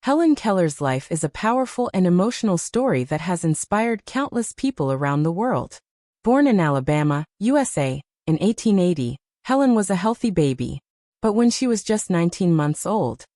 Helen Keller's life is a powerful and emotional story that has inspired countless people around the world. Born in Alabama, USA, in 1880, Helen was a healthy baby. But when she was just 19 months old,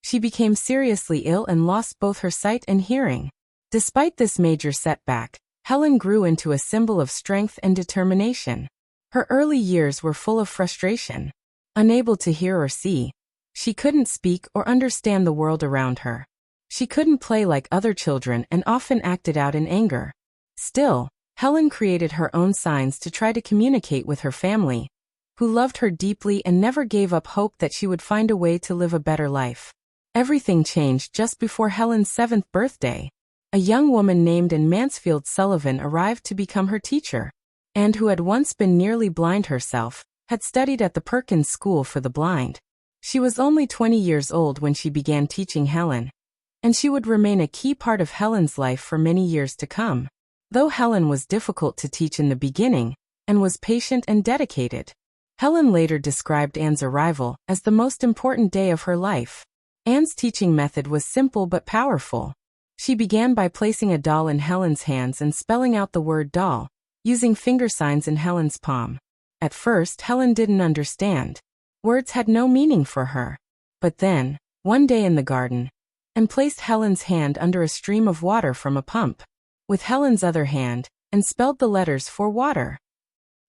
she became seriously ill and lost both her sight and hearing. Despite this major setback, Helen grew into a symbol of strength and determination. Her early years were full of frustration. Unable to hear or see, she couldn't speak or understand the world around her. She couldn't play like other children and often acted out in anger. Still, Helen created her own signs to try to communicate with her family, who loved her deeply and never gave up hope that she would find a way to live a better life. Everything changed just before Helen's 7th birthday. A young woman named Anne Sullivan arrived to become her teacher. Anne, who had once been nearly blind herself, had studied at the Perkins School for the Blind. She was only 20 years old when she began teaching Helen, and she would remain a key part of Helen's life for many years to come. Though Helen was difficult to teach in the beginning, and was patient and dedicated, Helen later described Anne's arrival as the most important day of her life. Anne's teaching method was simple but powerful. She began by placing a doll in Helen's hands and spelling out the word doll, using finger signs in Helen's palm. At first, Helen didn't understand. Words had no meaning for her. But then, one day in the garden, Anne placed Helen's hand under a stream of water from a pump, with Helen's other hand, and spelled the letters for water.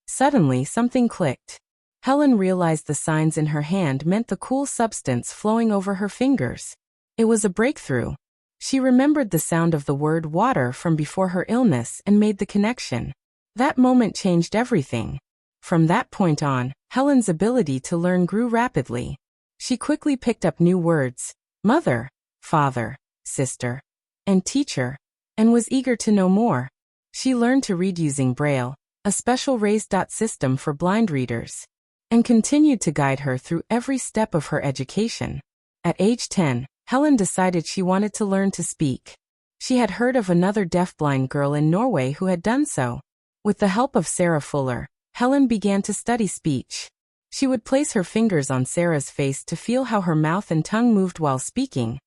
Suddenly, something clicked. Helen realized the signs in her hand meant the cool substance flowing over her fingers. It was a breakthrough. She remembered the sound of the word water from before her illness and made the connection. That moment changed everything. From that point on, Helen's ability to learn grew rapidly. She quickly picked up new words: mother, father, sister, and teacher, and was eager to know more. She learned to read using Braille, a special raised dot system for blind readers, and continued to guide her through every step of her education. At age 10, Helen decided she wanted to learn to speak. She had heard of another deafblind girl in Norway who had done so. With the help of Sarah Fuller, Helen began to study speech. She would place her fingers on Sarah's face to feel how her mouth and tongue moved while speaking,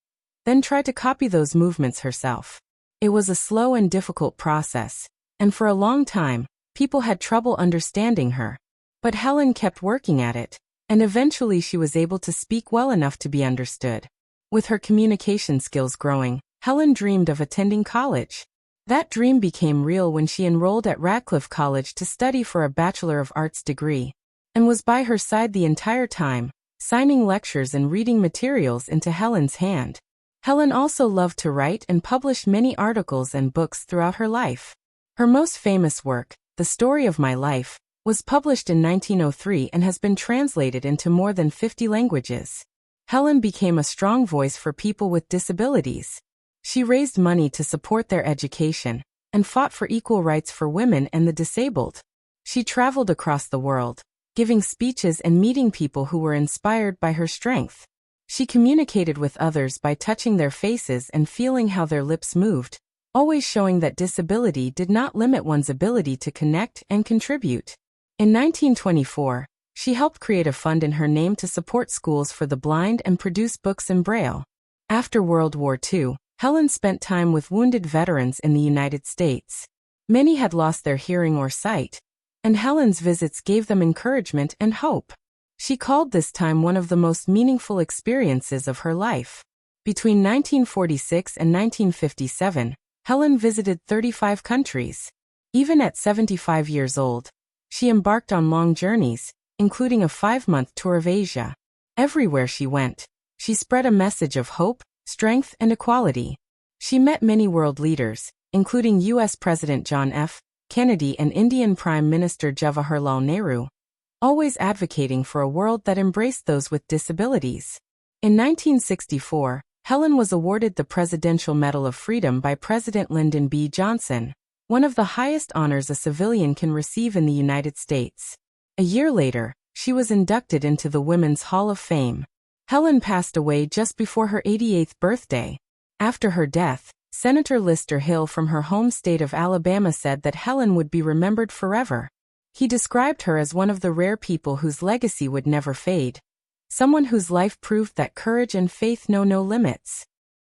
then try to copy those movements herself. It was a slow and difficult process, and for a long time, people had trouble understanding her. But Helen kept working at it, and eventually she was able to speak well enough to be understood. With her communication skills growing, Helen dreamed of attending college. That dream became real when she enrolled at Radcliffe College to study for a Bachelor of Arts degree, and was by her side the entire time, signing lectures and reading materials into Helen's hand. Helen also loved to write and published many articles and books throughout her life. Her most famous work, The Story of My Life, was published in 1903 and has been translated into more than 50 languages. Helen became a strong voice for people with disabilities. She raised money to support their education, and fought for equal rights for women and the disabled. She traveled across the world, giving speeches and meeting people who were inspired by her strength. She communicated with others by touching their faces and feeling how their lips moved, always showing that disability did not limit one's ability to connect and contribute. In 1924, she helped create a fund in her name to support schools for the blind and produce books in Braille. After World War II, Helen spent time with wounded veterans in the United States. Many had lost their hearing or sight, and Helen's visits gave them encouragement and hope. She called this time one of the most meaningful experiences of her life. Between 1946 and 1957, Helen visited 35 countries. Even at 75 years old, she embarked on long journeys, including a 5-month tour of Asia. Everywhere she went, she spread a message of hope, strength, and equality. She met many world leaders, including U.S. President John F. Kennedy and Indian Prime Minister Jawaharlal Nehru, always advocating for a world that embraced those with disabilities. In 1964, Helen was awarded the Presidential Medal of Freedom by President Lyndon B. Johnson, one of the highest honors a civilian can receive in the United States. A year later, she was inducted into the Women's Hall of Fame. Helen passed away just before her 88th birthday. After her death, Senator Lister Hill from her home state of Alabama said that Helen would be remembered forever. He described her as one of the rare people whose legacy would never fade. Someone whose life proved that courage and faith know no limits.